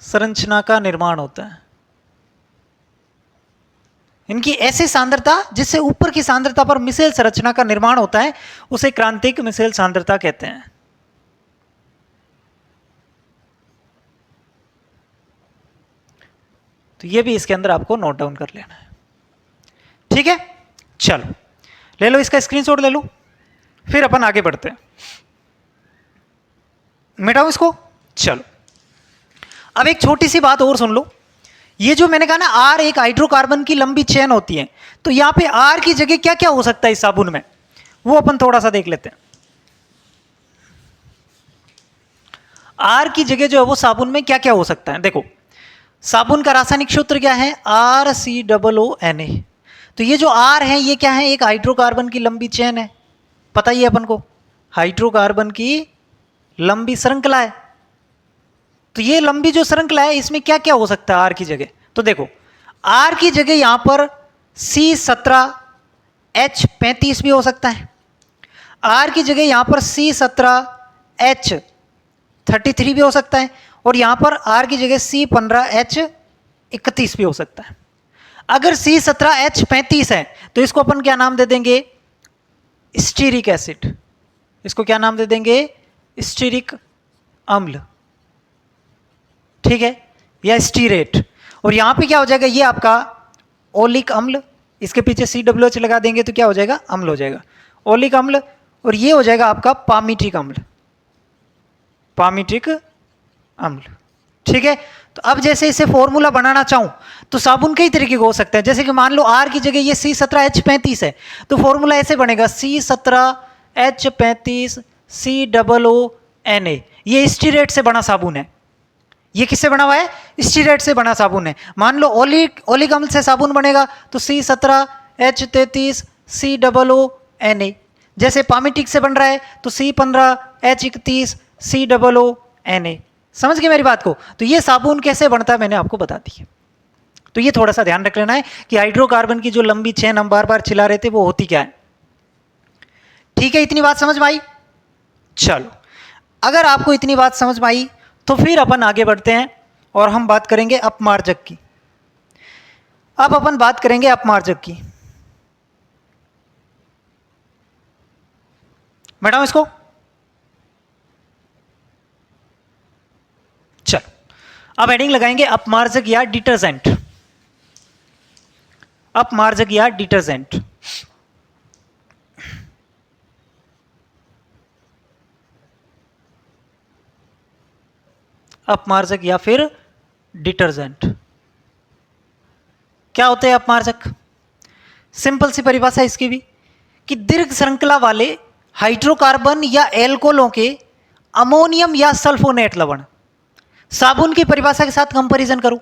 संरचना का निर्माण होता है। इनकी ऐसी सांद्रता जिससे ऊपर की सांद्रता पर मिसेल संरचना का निर्माण होता है, उसे क्रांतिक मिसेल सांद्रता कहते हैं। तो ये भी इसके अंदर आपको नोट डाउन कर लेना है, ठीक है? चलो ले लो, इसका स्क्रीनशॉट ले लो, फिर अपन आगे बढ़ते हैं। मिटाओ इसको। चलो अब एक छोटी सी बात और सुन लो। ये जो मैंने कहा ना R एक हाइड्रोकार्बन की लंबी चेन होती है, तो यहां पे R की जगह क्या क्या हो सकता है इस साबुन में, वो अपन थोड़ा सा देख लेते हैं। R की जगह जो है वो साबुन में क्या क्या हो सकता है? देखो, साबुन का रासायनिक सूत्र क्या है? RCOO Na। तो ये जो R है ये क्या है? एक हाइड्रोकार्बन की लंबी चेन है, पता ही है अपन को, हाइड्रोकार्बन की लंबी श्रृंखला है। तो ये लंबी जो श्रृंखला है इसमें क्या क्या हो सकता है आर की जगह? तो देखो, आर की जगह यहां पर C17H35 भी हो सकता है, आर की जगह यहां पर C17H33 भी हो सकता है, और यहां पर आर की जगह C15H31 भी हो सकता है। अगर C17H35 है तो इसको अपन क्या नाम दे देंगे? Stearic acid. इसको क्या नाम दे देंगे? स्टीरिक अम्ल, ठीक है, या स्टीरेट। और यहां पे क्या हो जाएगा? ये आपका ओलिक अम्ल, इसके पीछे COOH लगा देंगे तो क्या हो जाएगा? अम्ल हो जाएगा, ओलिक अम्ल। और ये हो जाएगा आपका पामीट्रिक अम्ल, पामीट्रिक अम्ल, ठीक है। तो अब जैसे इसे फॉर्मूला बनाना चाहूं तो साबुन कई तरीके के हो सकते हैं। जैसे कि मान लो आर की जगह ये C17H35 है तो फॉर्मूला ऐसे बनेगा C17H35 COONA। ये स्टीरेट से बना साबुन है। ये किससे बना हुआ है? स्टीरेट से बना साबुन है। मान लो ओलिक अम्ल से साबुन बनेगा तो C17H33 COONA। जैसे पामीटिक से बन रहा है तो C15H31 COONA। समझ गए मेरी बात को? तो ये साबुन कैसे बनता है मैंने आपको बता दी। तो ये थोड़ा सा ध्यान रख लेना है कि हाइड्रोकार्बन की जो लंबी चेन हम बार बार चिल्ला रहे थे वो होती क्या है। ठीक है, इतनी बात समझ में आई? चलो, अगर आपको इतनी बात समझ में आई तो फिर अपन आगे बढ़ते हैं और हम बात करेंगे अपमार्जक की। अब अपन बात करेंगे अपमार्जक की। बैठाओ इसको। चलो, अब हेडिंग लगाएंगे अपमार्जक या डिटर्जेंट। अपमार्जक या डिटर्जेंट। अपमार्जक या फिर डिटर्जेंट क्या होते हैं? अपमार्जक सिंपल सी परिभाषा इसकी भी कि दीर्घ श्रृंखला वाले हाइड्रोकार्बन या एल्कोहलों के अमोनियम या सल्फोनेट लवण। साबुन की परिभाषा के साथ कंपैरिजन करूं,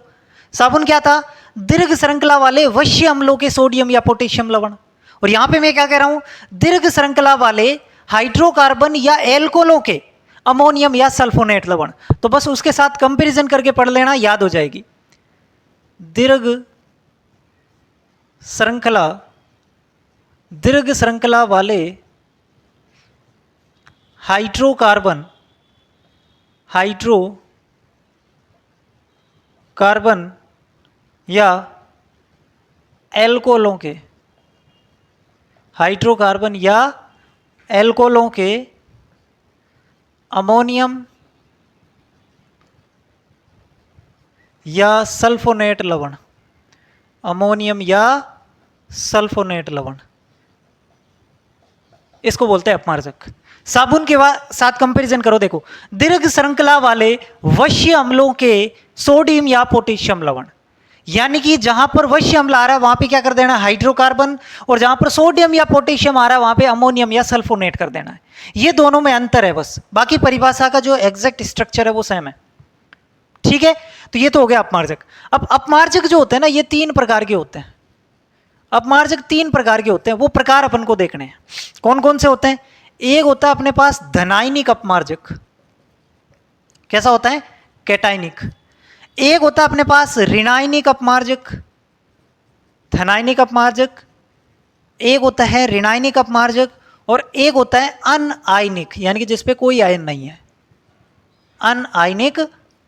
साबुन क्या था? दीर्घ श्रृंखला वाले वश्य अम्लों के सोडियम या पोटेशियम लवण। और यहां पे मैं क्या कह रहा हूं? दीर्घ श्रृंखला वाले हाइड्रोकार्बन या एल्कोहलों के अमोनियम या सल्फोनेट लवण। तो बस उसके साथ कंपैरिजन करके पढ़ लेना, याद हो जाएगी। दीर्घ श्रृंखला वाले हाइड्रोकार्बन या एल्कोहलों के अमोनियम या सल्फोनेट लवण, अमोनियम या सल्फोनेट लवण, इसको बोलते हैं अपमार्जक। साबुन के साथ कंपैरिजन करो, देखो, दीर्घ श्रृंखला वाले वश्य अम्लों के सोडियम या पोटेशियम लवण, यानी कि जहां पर वश्य अम्ल आ रहा है वहां पे क्या कर देना? हाइड्रोकार्बन, और जहां पर सोडियम या पोटेशियम आ रहा है वहां पे अमोनियम या सल्फोनेट कर देना है। ये दोनों में अंतर है बस, बाकी परिभाषा का जो एग्जैक्ट स्ट्रक्चर है वो सेम है, ठीक है। तो ये तो हो गया अपमार्जक। अब अपमार्जक जो होते हैं ना, ये 3 प्रकार के होते हैं। अपमार्जक 3 प्रकार के होते हैं, वो प्रकार अपन को देखने हैं। कौन कौन से होते हैं? एक होता है अपने पास धनायनिक अपमार्जक। कैसा होता है? कैटायनिक। एक होता है अपने पास ऋणायनिक अपमार्जक, धनायनिक अपमार्जक। एक होता है ऋणायनिक अपमार्जक, और एक होता है अनआयनिक, यानी कि जिसपे कोई आयन नहीं है, अनआयनिक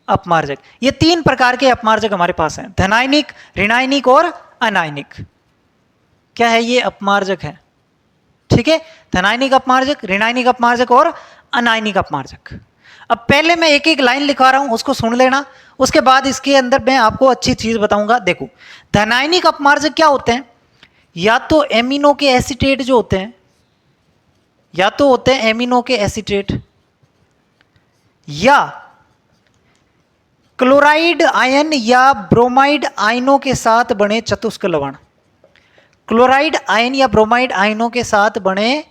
अपमार्जक। ये 3 प्रकार के अपमार्जक हमारे पास हैं, धनायनिक, ऋणायनिक और अनायनिक। क्या है? ये अपमार्जक है, ठीक है। धनायनिक अपमार्जक, ऋणायनिक अपमार्जक और अनायनिक अपमार्जक। अब पहले मैं एक एक लाइन लिखवा रहा हूं, उसको सुन लेना, उसके बाद इसके अंदर मैं आपको अच्छी चीज बताऊंगा। देखो, धनायनिक अपमार्जक क्या होते हैं? या तो एमिनो के एसीटेट जो होते हैं, या तो होते हैं एमिनो के एसीटेट, या क्लोराइड आयन या ब्रोमाइड आयनों के साथ बने चतुष्क लवण। क्लोराइड आयन या ब्रोमाइड आयनों के साथ बने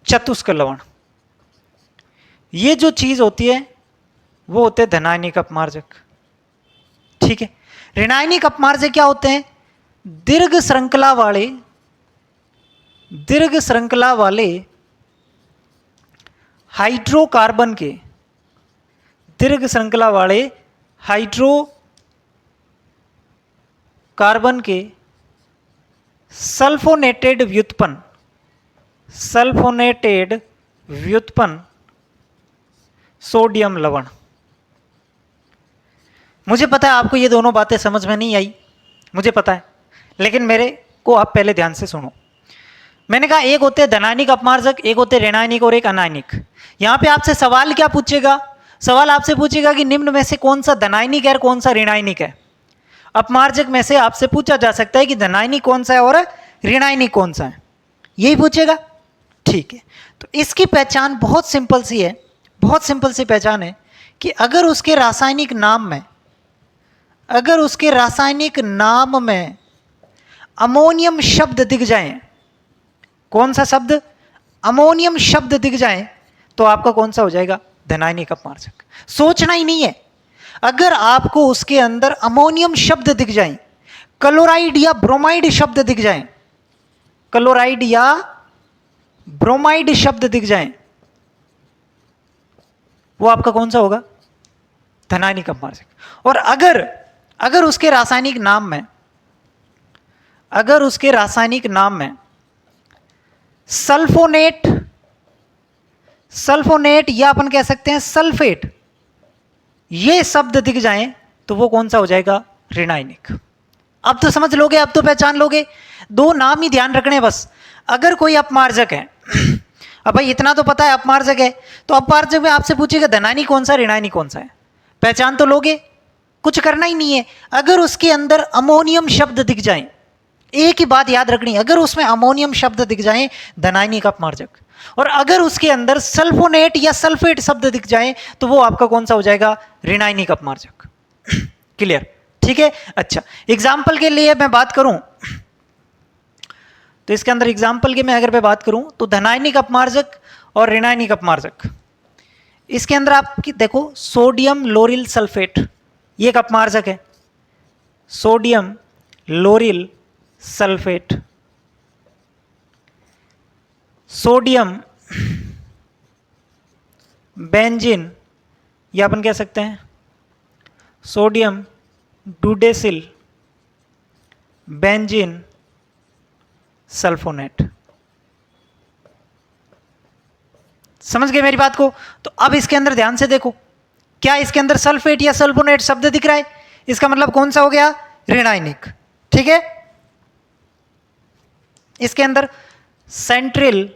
चतुष्क लवण, ये जो चीज होती है वो होते हैं धनायनिक अपमार्जक, ठीक है। ऋणायनिक अपमार्जक क्या होते हैं? दीर्घ श्रृंखला वाले हाइड्रोकार्बन के, दीर्घ श्रृंखला वाले हाइड्रोकार्बन के सल्फोनेटेड व्युत्पन्न सोडियम लवण। मुझे पता है आपको ये दोनों बातें समझ में नहीं आई, मुझे पता है, लेकिन मेरे को आप पहले ध्यान से सुनो। मैंने कहा एक होते हैं धनायनिक अपमार्जक, एक होते हैं ऋणायनिक और एक अनायनिक। यहां पे आपसे सवाल क्या पूछेगा? सवाल आपसे पूछेगा कि निम्न में से कौन सा धनायनिक है और कौन सा ऋणायनिक है। अपमार्जक में से आपसे पूछा जा सकता है कि धनायनिक कौन सा है और ऋणायनिक कौन सा है, यही पूछेगा। ठीक है, तो इसकी पहचान बहुत सिंपल सी है, बहुत सिंपल सी पहचान है कि अगर उसके रासायनिक नाम में अमोनियम शब्द दिख जाए, कौन सा शब्द? अमोनियम शब्द दिख जाए, तो आपका कौन सा हो जाएगा? धनायनिक अपमार्जक। सोचना ही नहीं है। अगर आपको उसके अंदर अमोनियम शब्द दिख जाए, क्लोराइड या ब्रोमाइड शब्द दिख जाए, क्लोराइड या ब्रोमाइड शब्द दिख जाए, वो आपका कौन सा होगा? धनायनिक अपमार्जक। और अगर उसके रासायनिक नाम में सल्फोनेट या अपन कह सकते हैं सल्फेट, ये शब्द दिख जाएं, तो वो कौन सा हो जाएगा? ऋणायनिक। अब तो समझ लोगे, अब तो पहचान लोगे। दो नाम ही ध्यान रखने बस। अगर कोई अपमार्जक है, अब भाई इतना तो पता है अपमार्जक है, तो अपमार्जक में आपसे पूछेगा धनायनिक कौन सा, ऋणायनिक कौन सा है, पहचान तो लोगे, कुछ करना ही नहीं है। अगर उसके अंदर अमोनियम शब्द दिख जाए, एक ही बात याद रखनी, अगर उसमें अमोनियम शब्द दिख जाए, धनायनिक अपमार्जक। और अगर उसके अंदर सल्फोनेट या सल्फेट शब्द दिख जाए, तो वो आपका कौन सा हो जाएगा? ऋणायनिक अपमार्जक। क्लियर? ठीक है। अच्छा, एग्जाम्पल के लिए मैं बात करूं तो इसके अंदर एग्जाम्पल के मैं अगर मैं बात करूं तो धनायनिक अपमार्जक और ऋणायनिक अपमार्जक, इसके अंदर आप देखो सोडियम लोरिल सल्फेट, ये एक अपमार्जक है। सोडियम लोरिल सल्फेट, सोडियम बेंजीन, या अपन कह सकते हैं सोडियम डूडेसिल बेंजीन सल्फोनेट। समझ गए मेरी बात को? तो अब इसके अंदर ध्यान से देखो, क्या इसके अंदर सल्फेट या सल्फोनेट शब्द दिख रहा है? इसका मतलब कौन सा हो गया? ऋणायनिक। ठीक है। इसके अंदर सेंट्रिल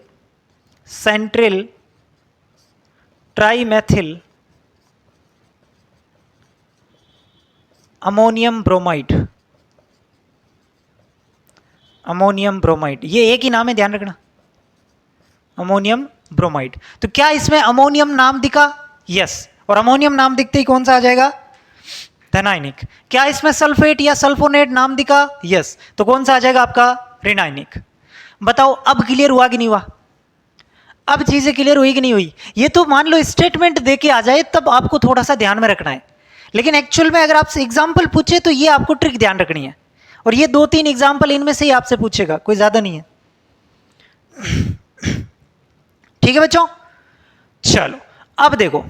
ट्राइमेथिल अमोनियम ब्रोमाइड, ये एक ही नाम है, ध्यान रखना, अमोनियम ब्रोमाइड। तो क्या इसमें अमोनियम नाम दिखा? यस। और अमोनियम नाम दिखते ही कौन सा आ जाएगा? धनायनिक। क्या इसमें सल्फेट या सल्फोनेट नाम दिखा? यस। तो कौन सा आ जाएगा आपका? ऋणायनिक। बताओ अब क्लियर हुआ कि नहीं हुआ? अब चीजें क्लियर हुई कि नहीं हुई? ये तो मान लो स्टेटमेंट दे के आ जाए तब आपको थोड़ा सा ध्यान में रखना है, लेकिन एक्चुअल में अगर आपसे एग्जाम्पल पूछे तो ये आपको ट्रिक ध्यान रखनी है। और ये 2-3 एग्जाम्पल इनमें से ही आपसे पूछेगा, कोई ज्यादा नहीं है। ठीक है बच्चों? चलो अब देखो,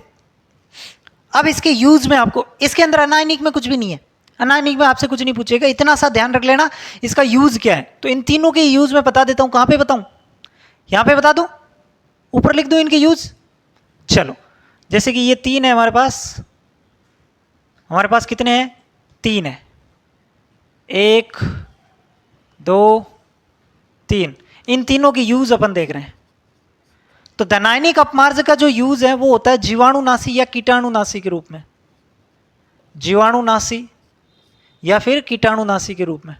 अब इसके यूज में आपको, इसके अंदर अनायनिक में कुछ भी नहीं है, अनायनिक में आपसे कुछ नहीं पूछेगा, इतना सा ध्यान रख लेना इसका यूज क्या है। तो इन तीनों के यूज में बता देता हूं। कहां पे बताऊं? यहां पे बता दूं, ऊपर लिख दो इनके यूज। चलो, जैसे कि ये 3 है हमारे पास कितने हैं? 3 है, 1 2 3। इन तीनों के यूज अपन देख रहे हैं। तो धनायनिक अपमार्जक का जो यूज है वो होता है जीवाणुनाशी या कीटाणुनाशी के रूप में, जीवाणुनाशी या फिर कीटाणुनाशी के रूप में।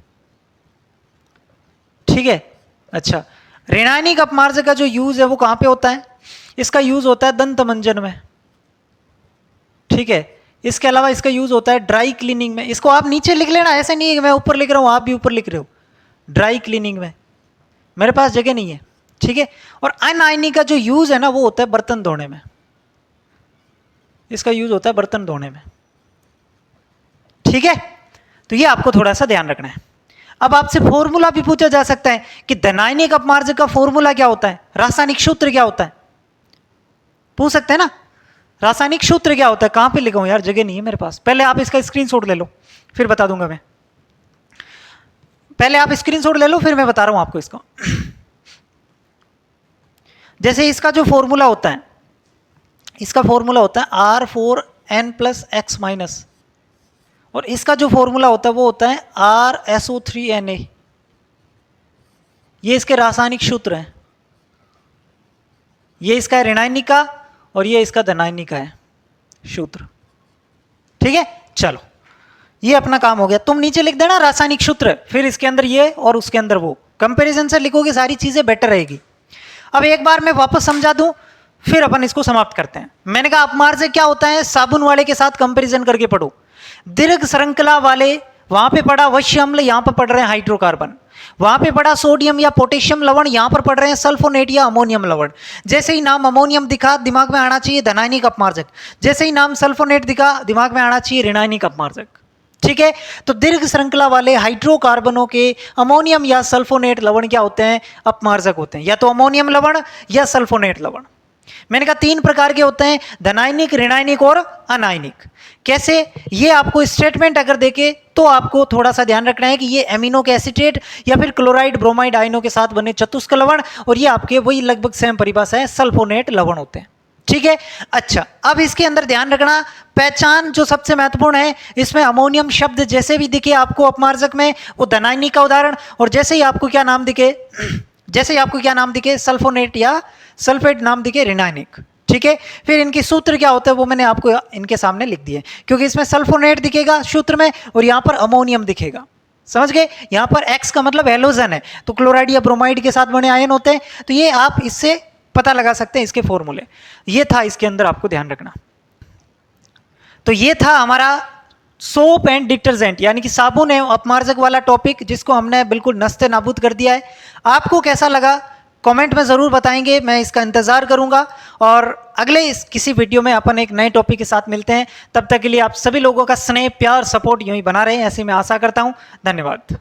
ठीक है। अच्छा, ऋणायनिक अपमार्जक का जो यूज है वो कहां पे होता है? इसका यूज होता है दंत मंजन में। ठीक है। इसके अलावा इसका यूज होता है ड्राई क्लीनिंग में। इसको आप नीचे लिख लेना, ऐसे नहीं है कि मैं ऊपर लिख रहा हूं आप भी ऊपर लिख रहे हो। ड्राई क्लीनिंग में, मेरे पास जगह नहीं है। ठीक है। और अनायनिक का जो यूज है ना वो होता है बर्तन धोने में। इसका यूज होता है बर्तन धोने में। ठीक है। तो ये आपको थोड़ा सा ध्यान रखना है। अब आपसे फॉर्मूला भी पूछा जा सकता है कि धनायनिक अपमार्जक का फॉर्मूला क्या होता है, रासायनिक सूत्र क्या होता है, पूछ सकते हैं ना। रासायनिक सूत्र क्या होता है, कहां पे लिखूं यार, जगह नहीं है मेरे पास। पहले आप इसका स्क्रीनशॉट ले लो फिर बता दूंगा मैं। पहले आप स्क्रीनशॉट ले लो फिर मैं बता रहा हूं आपको इसको। जैसे इसका जो फॉर्मूला होता है, इसका फॉर्मूला होता है R4N+X-, और इसका जो फॉर्मूला होता है वो होता है RSO3Na। ये इसके रासायनिक सूत्र हैं। ये इसका है ऋणायनिक का और ये इसका धनायनिक का है सूत्र। ठीक है, चलो ये अपना काम हो गया। तुम नीचे लिख देना रासायनिक सूत्र, फिर इसके अंदर ये और उसके अंदर वो, कंपैरिजन से लिखोगे सारी चीजें बेटर रहेगी। अब एक बार मैं वापस समझा दूं फिर अपन इसको समाप्त करते हैं। मैंने कहा अपमार्जक क्या होता है, साबुन वाले के साथ कंपैरिजन करके पढ़ो। दीर्घ श्रृंखला वाले, वहां पे पड़ा वश्य अम्ल, यहां पर पढ़ रहे हैं हाइड्रोकार्बन। वहां पे पड़ा सोडियम या पोटेशियम लवण, यहां पर पढ़ रहे हैं सल्फोनेट या अमोनियम लवण। जैसे ही नाम अमोनियम दिखा दिमाग में आना चाहिए धनायनिक अपमार्जक, जैसे ही नाम सल्फोनेट दिखा दिमाग में आना चाहिए ऋणायनिक अपमार्जक। ठीक है, तो दीर्घ श्रृंखला वाले हाइड्रोकार्बनों के अमोनियम या सल्फोनेट लवण क्या होते हैं, अपमार्जक होते हैं, या तो अमोनियम लवण या सल्फोनेट लवण। मैंने कहा 3 प्रकार के होते हैं, धनायनिक, ऋणायनिक और अनायनिक। कैसे, ये आपको स्टेटमेंट अगर देखे तो आपको थोड़ा सा ध्यान रखना है कि ये एमिनो के एसीटेट या फिर क्लोराइड ब्रोमाइड आयनों के साथ बने चतुष्क लवण, और ये आपके वही लगभग सेम परिभाषा है, सल्फोनेट लवण होते हैं। ठीक है, अच्छा अब इसके अंदर ध्यान रखना, पहचान जो सबसे महत्वपूर्ण है, इसमें अमोनियम शब्द जैसे भी दिखे आपको अपमार्जक में वो धनायनिक का उदाहरण, और जैसे ही आपको क्या नाम दिखे, जैसे ही आपको क्या नाम दिखे सल्फोनेट या सल्फेट नाम दिखे ऋणायनिक। ठीक है, फिर इनके सूत्र क्या होते हैं वो मैंने आपको इनके सामने लिख दिए, क्योंकि इसमें सल्फोनेट दिखेगा सूत्र में और यहाँ पर अमोनियम दिखेगा। समझ गए, यहाँ पर X का मतलब हैलोजन है, तो क्लोराइड या ब्रोमाइड के साथ बने आयन होते हैं, तो ये आप इससे पता लगा सकते हैं इसके फॉर्मूले। ये था इसके अंदर आपको ध्यान रखना। तो ये था हमारा सोप एंड डिटर्जेंट यानी कि साबुन एवं अपमार्जक वाला टॉपिक, जिसको हमने बिल्कुल नस्ते नाबूद कर दिया है। आपको कैसा लगा कमेंट में ज़रूर बताएंगे, मैं इसका इंतज़ार करूंगा। और अगले किसी वीडियो में अपन एक नए टॉपिक के साथ मिलते हैं। तब तक के लिए आप सभी लोगों का स्नेह, प्यार, सपोर्ट यूं ही बना रहे, ऐसी मैं आशा करता हूं। धन्यवाद।